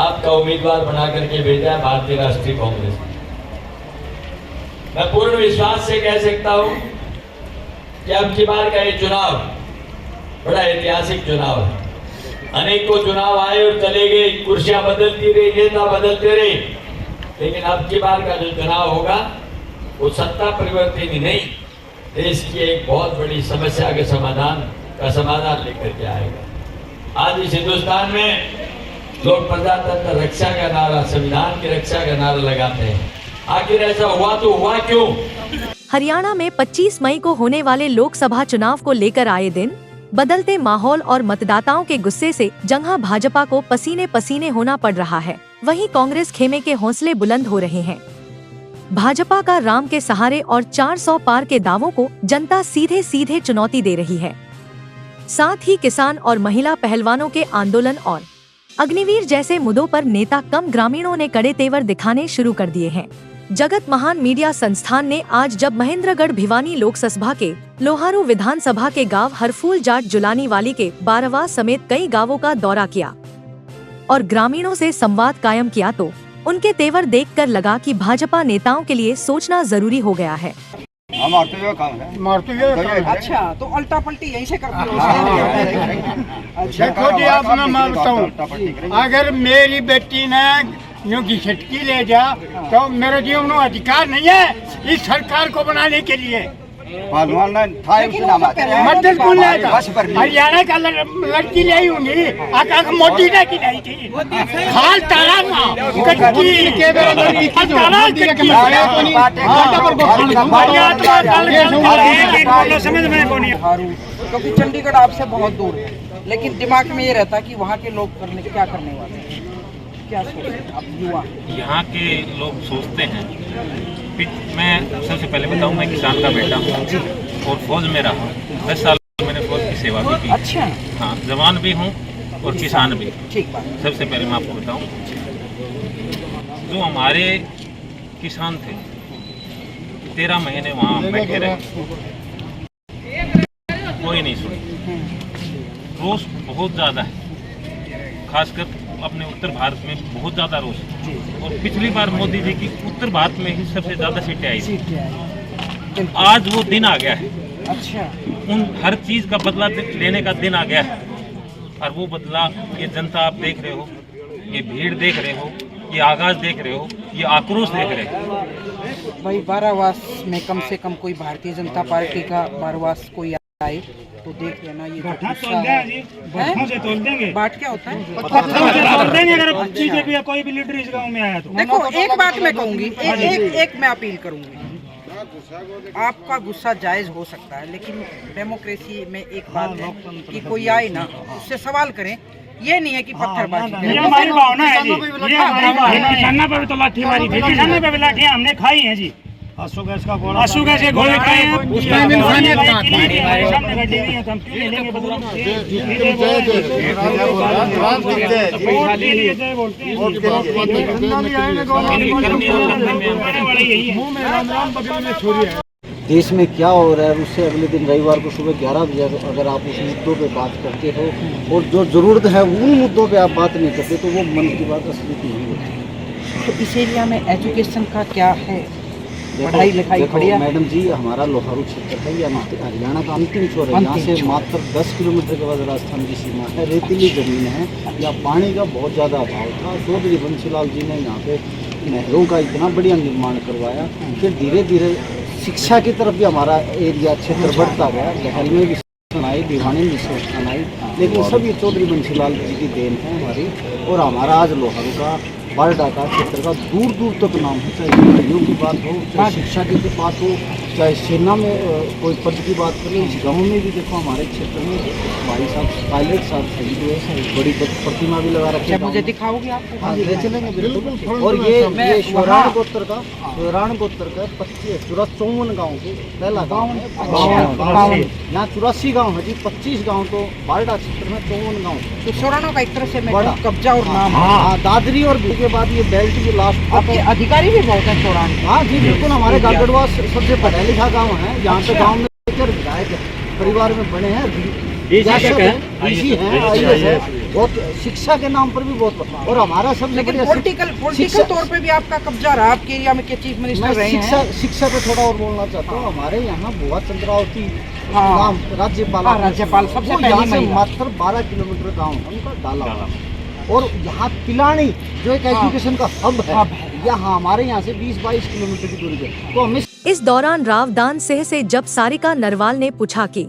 आपका उम्मीदवार बना करके भेजा है भारतीय राष्ट्रीय कांग्रेस। मैं पूर्ण विश्वास से कह सकता हूं कि अब की बार का ये चुनाव बड़ा ऐतिहासिक चुनाव है। अनेकों चुनाव आए और चले गए, कुर्सियां बदलती रही, नेता बदलते रहे, लेकिन अब की बार का जो चुनाव होगा वो सत्ता परिवर्तन ही नहीं, देश की एक बहुत बड़ी समस्या के समाधान लेकर के आएगा। आज इस हिंदुस्तान में लोग प्रजातंत्र रक्षा का नारा, संविधान की रक्षा का नारा लगाते हैं। आखिर ऐसा हुआ तो हुआ क्यों? हरियाणा में 25 मई को होने वाले लोकसभा चुनाव को लेकर आए दिन बदलते माहौल और मतदाताओं के गुस्से से जंघा भाजपा को पसीने पसीने होना पड़ रहा है। वहीं कांग्रेस खेमे के हौसले बुलंद हो रहे हैं। भाजपा का राम के सहारे और 400 पार के दावों को जनता सीधे सीधे चुनौती दे रही है। साथ ही किसान और महिला पहलवानों के आंदोलन और अग्निवीर जैसे मुद्दों पर नेता कम ग्रामीणों ने कड़े तेवर दिखाने शुरू कर दिए हैं। जगत महान मीडिया संस्थान ने आज जब महेंद्रगढ़ भिवानी लोकसभा के लोहारू विधानसभा के गांव हरफूल जाट जुलानी वाली के 12वां समेत कई गांवों का दौरा किया और ग्रामीणों से संवाद कायम किया तो उनके तेवर देखकर लगा कि भाजपा नेताओं के लिए सोचना जरूरी हो गया है। अच्छा, तो उल्टा पलटी यहीं से करते हो? देखो जी, आप मैं मानता हूँ, अगर मेरी बेटी ने यूँ की छटकी ले जा तो मेरे जीवन में अधिकार नहीं है इस सरकार को बनाने के लिए। मदद कौन लाएगा? हरियाणा का लड़की नहीं होंगी, मोदी ने की नहीं थी। हाल ताला समझ में कौन है, क्योंकि चंडीगढ़ आपसे बहुत दूर है, लेकिन दिमाग में ये रहता कि वहाँ के लोग क्या करने वाले हैं, क्या सोचते अब युवा यहाँ के लोग सोचते हैं। मैं सबसे पहले बताऊँ, मैं किसान का बेटा हूँ और फौज में रहा हूँ। 10 साल मैंने फौज की सेवा भी की। अच्छा। हाँ, जवान भी हूँ और किसान भी। ठीक बात। सबसे पहले मैं आपको बताऊँ, जो हमारे किसान थे 13 महीने वहाँ बैठे रहे, कोई नहीं सुनी। रोष बहुत ज़्यादा है, खासकर अपने उत्तर भारत में बहुत ज़्यादा रोष है। और पिछली बार मोदी जी की उत्तर भारत में ही सबसे ज़्यादा सीटें आई थी। आज वो दिन आ गया है। अच्छा। उन हर चीज़ का बदला लेने का दिन आ गया है, और वो बदला ये जनता आप देख रहे हो, ये भीड़ देख रहे हो, ये आगाज देख रहे हो, ये आक्रोश देख रहे हो। भाई, बारावास में कम से कम कोई भारतीय जनता पार्टी का बारावास कोई आए तो देख लेना, ये बाट क्या होता है? अगर बीजेपी या कोई भी लीडर इस गांव में आया तो देखो, एक बात मैं कहूँगी, एक मैं अपील करूँगी, आपका गुस्सा जायज हो सकता है, लेकिन डेमोक्रेसी में एक बात है कि कोई आए ना उससे सवाल करें, ये नहीं है कि पत्थरबाजी। ये हमारी भावना है जी, ये हमारी भावना है। किसानों पे भी तो लाठी मारी थी, किसानों पे भी लाठियां हमने खाई हैं जी। आंसू गैस के गोले खाए हैं, उसमें इंसानियत कहाँ थी? सामने गड्ढे नहीं है तो हम क्यों नहीं लेंगे बदला? देश में क्या हो रहा है उससे अगले दिन रविवार को सुबह 11 बजे अगर आप उस मुद्दों पे बात करते हो और जो ज़रूरत है उन मुद्दों पे आप बात नहीं करते तो वो मन की बात असली नहीं होती। तो इस एरिया में एजुकेशन का क्या है? पढ़ाई लिखाई बढ़िया? मैडम जी, हमारा लोहारू क्षेत्र है, ये हरियाणा का अंतिम छोर है। यहाँ से मात्र 10 किलोमीटर के बाद राजस्थान की सीमा है, रेतीली जमीन है, या पानी का बहुत ज़्यादा अभाव था। चौधरी बंसीलाल जी ने यहाँ पे नहरों का इतना बढ़िया निर्माण करवाया, फिर धीरे धीरे शिक्षा की तरफ भी हमारा एरिया क्षेत्र बढ़ता गया। लहल में भी संस्थान आई, भिवानी में संस्थान आई, लेकिन सब ये चौधरी बंसीलाल जी की देन है हमारी। और हमारा आज लोहारू का, बारडा का क्षेत्र का दूर दूर तक नाम है, चाहे नौकरियों की बात हो, चाहे शिक्षा की बात हो, चाहे सेना में कोई पद की बात करें। इस गांव में भी देखो हमारे क्षेत्र में भाई साहब पायलट साहब शहीद हुए, बड़ी प्रतिमा भी लगा रखी है। मुझे दिखाओगे आप? हाँ, ले चलेंगे बिल्कुल। और ये शोराण गोत्र का 54 गाँव के पहला गाँव है। यहाँ 84 गाँव है जी, 25 गाँव तो बारडा क्षेत्र में 54 गाँव। तो शोराणों का एक तरह से बड़ा कब्जा और नाम। हाँ, दादरी और के बाद ये बेल्ट की लास्ट आपके अधिकारी भी बहुत है शोराण। हाँ जी बिल्कुल, हमारे गागड़वा सबसे पढ़ा लिखा गाँव है। यहाँ पे गाँव में विधायक परिवार में बने हैं, ऋषि हैं, IAS है, बहुत शिक्षा के नाम पर भी बहुत, और हमारा सबसे लेकिन बढ़िया पॉलिटिकल तौर पे भी आपका कब्जा रहा, आपके एरिया में के चीफ मिनिस्टर मैं रहे हैं। शिक्षा पे थोड़ा और बोलना चाहता हूँ। हमारे यहाँ भुआ चंद्रावती हाँ। नाम राज्यपाल, राज्यपाल सबसे वो पहली यहाँ से महिला। मात्र 12 किलोमीटर गाँव है उनका डाला, और यहाँ पिलानी जो एक एजुकेशन का हब है, यहाँ हमारे यहाँ से 20-22 किलोमीटर की दूरी पे। तो हमें इस दौरान रावदान सिंह से जब सारिका नरवाल ने पूछा कि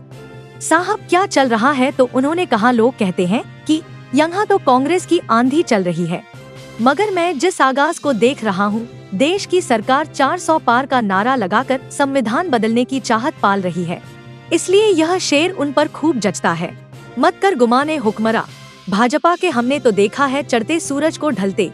साहब क्या चल रहा है, तो उन्होंने कहा लोग कहते हैं कि यहाँ तो कांग्रेस की आंधी चल रही है, मगर मैं जिस आगाज को देख रहा हूँ, देश की सरकार 400 पार का नारा लगाकर संविधान बदलने की चाहत पाल रही है, इसलिए यह शेर उन पर खूब जचता है। मत कर गुमाने हुक्मरा, भाजपा के हमने तो देखा है चढ़ते सूरज को ढलते,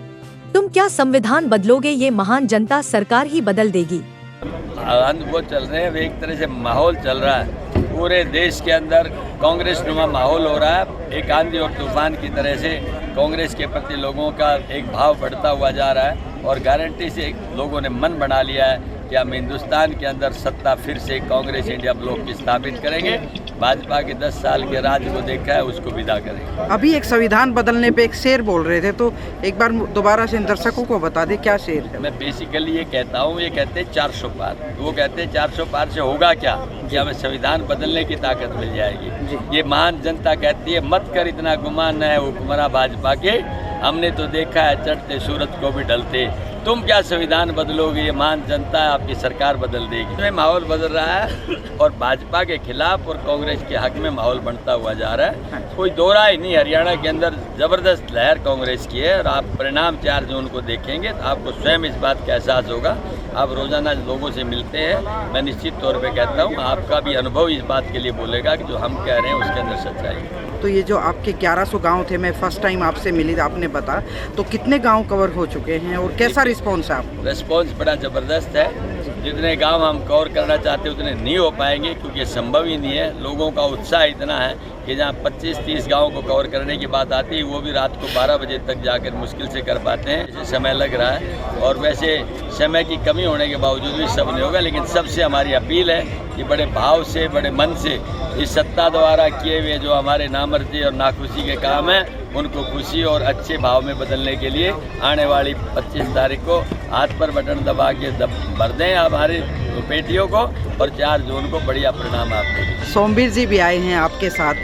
तुम क्या संविधान बदलोगे, ये महान जनता सरकार ही बदल देगी। वो चल रहे हैं, एक तरह से माहौल चल रहा है पूरे देश के अंदर, कांग्रेस नुमा माहौल हो रहा है। एक आंधी और तूफान की तरह से कांग्रेस के प्रति लोगों का एक भाव बढ़ता हुआ जा रहा है, और गारंटी से लोगों ने मन बना लिया है कि हम हिंदुस्तान के अंदर सत्ता फिर से कांग्रेस इंडिया ब्लॉक की स्थापित करेंगे। भाजपा के 10 साल के राज को देखा है, उसको विदा करेंगे। अभी एक संविधान बदलने पे एक शेर बोल रहे थे, तो एक बार दोबारा से दर्शकों को बता दे क्या शेर है। मैं बेसिकली ये कहता हूँ, ये कहते हैं 400 पार, तो वो कहते हैं 400 पार से होगा क्या कि हमें संविधान बदलने की ताकत मिल जाएगी। ये महान जनता कहती है मत कर इतना गुमान है हुक्मरां भाजपा के, हमने तो देखा है चढ़ते सूरज को भी ढलते, तुम क्या संविधान बदलोगे, ये महान जनता आपकी सरकार बदल देगी। इसमें माहौल बदल रहा है और भाजपा के खिलाफ और कांग्रेस के हक में माहौल बनता हुआ जा रहा है, कोई दो राय नहीं। हरियाणा के अंदर जबरदस्त लहर कांग्रेस की है, और आप परिणाम 4 जून को देखेंगे तो आपको स्वयं इस बात का एहसास होगा। आप रोजाना लोगों से मिलते हैं, मैं निश्चित तौर पे कहता हूँ आपका भी अनुभव इस बात के लिए बोलेगा कि जो हम कह रहे हैं उसके अंदर सच्चाई है। तो ये जो आपके 1100 गांव थे, मैं फर्स्ट टाइम आपसे मिली, आपने बता तो कितने गांव कवर हो चुके हैं और कैसा रिस्पॉन्स है आपको? रिस्पॉन्स बड़ा ज़बरदस्त है। जितने गांव हम कवर करना चाहते हैं उतने नहीं हो पाएंगे, क्योंकि ये संभव ही नहीं है। लोगों का उत्साह इतना है कि जहाँ 25-30 गाँव को कवर करने की बात आती है, वो भी रात को 12 बजे तक जाकर मुश्किल से कर पाते हैं। इसे समय लग रहा है, और वैसे समय की कमी होने के बावजूद भी सब नहीं होगा। लेकिन सबसे हमारी अपील है कि बड़े भाव से, बड़े मन से इस सत्ता द्वारा किए हुए जो हमारे नामर्जी और नाखुशी के काम हैं, उनको खुशी और अच्छे भाव में बदलने के लिए आने वाली 25 तारीख को हाथ पर बटन दबा के भर दें हमारी पेटियों को, और 4 जून को बढ़िया परिणाम आप देंगे। सोमवीर जी भी आए हैं आपके साथ,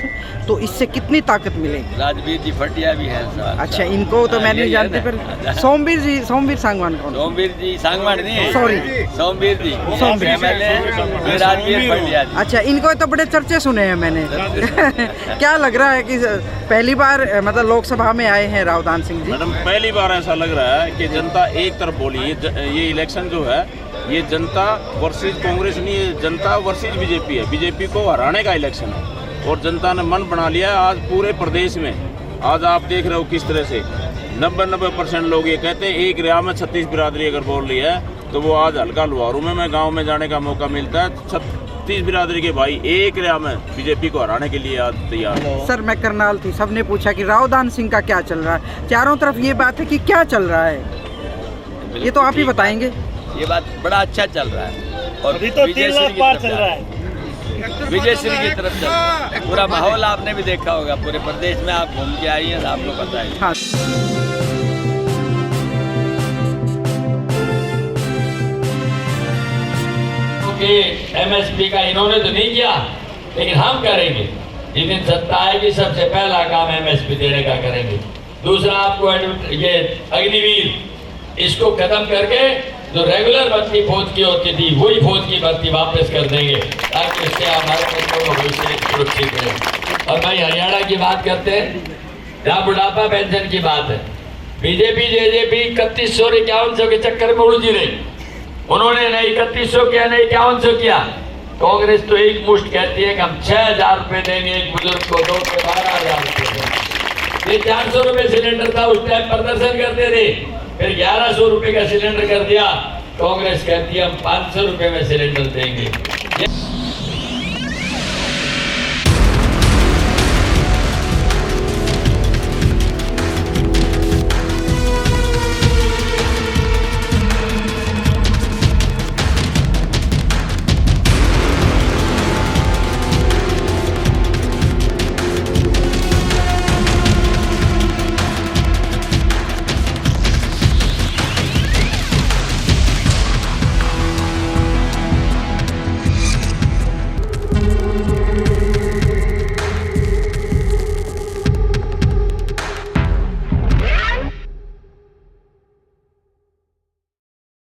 तो इससे कितनी ताकत मिलेगी? राजवीर जी फटिया भी हैं साथ। अच्छा, इनको तो मैं नहीं जानती, पर सोमवीर सांगवान कौन? सोमवीर जी सांगवान नहीं है, सॉरी सोमवीर जी MLA हैं, राजवीर फटिया जी। अच्छा, इनको तो बड़े चर्चे सुने हैं मैंने। क्या लग रहा है कि पहली बार मतलब लोकसभा में आए हैं रावदान सिंह जी? मैडम, पहली बार ऐसा लग रहा है कि जनता एक तरफ बोली। ये इलेक्शन जो है ये जनता वर्सेज कांग्रेस नहीं है, जनता वर्सेज बीजेपी है। बीजेपी को हराने का इलेक्शन है, और जनता ने मन बना लिया है। आज पूरे प्रदेश में आज आप देख रहे हो किस तरह से 90% लोग ये कहते हैं। एक रिया में 36 बिरादरी अगर बोल रही है, तो वो आज हल्का लुहारू में मैं गाँव में जाने का मौका मिलता है। 36 बिरादरी के भाई एक रिया में बीजेपी को हराने के लिए आज तैयार है। सर, मैं करनाल थी, सबने पूछा कि रावदान सिंह का क्या चल रहा है। चारों तरफ ये बात है कि क्या चल रहा है, ये तो आप ही बताएंगे। ये बात बड़ा अच्छा चल रहा है, और अभी तो 3 लाख पार चल रहा है, विजयश्री की तरफ चल रहा है। पूरा माहौल आपने भी देखा होगा, पूरे प्रदेश में आप घूम के आई हैं, आपको पता है। हाँ। MSP का इन्होंने तो नहीं किया, लेकिन हम करेंगे। जिस दिन सत्ता आएगी सबसे पहला काम MSP देने का करेंगे। दूसरा, आपको ये अग्निवीर इसको खत्म करके जो रेगुलर भर्ती फौज की होती थी, वही फौज की भर्ती वापस कर देंगे, ताकि इससे हमारे बच्चों का भविष्य सुरक्षित रहे। और भाई हरियाणा की बात करते हैं, जहाँ बुढ़ापा पेंशन की बात है, बीजेपी JJP 3151 के चक्कर में उलझी रही। उन्होंने नहीं 3100 किया, नहीं 5100 किया। कांग्रेस तो एक मुश्त कहती है कि हम 6000 रुपये देंगे एक बुजुर्ग को, 2 के 12000 रुपये। ये 400 रुपये सिलेंडर था, उस टाइम प्रदर्शन करते थे, फिर 1100 रुपये का सिलेंडर कर दिया। कांग्रेस कहती है हम 500 रुपये में सिलेंडर देंगे।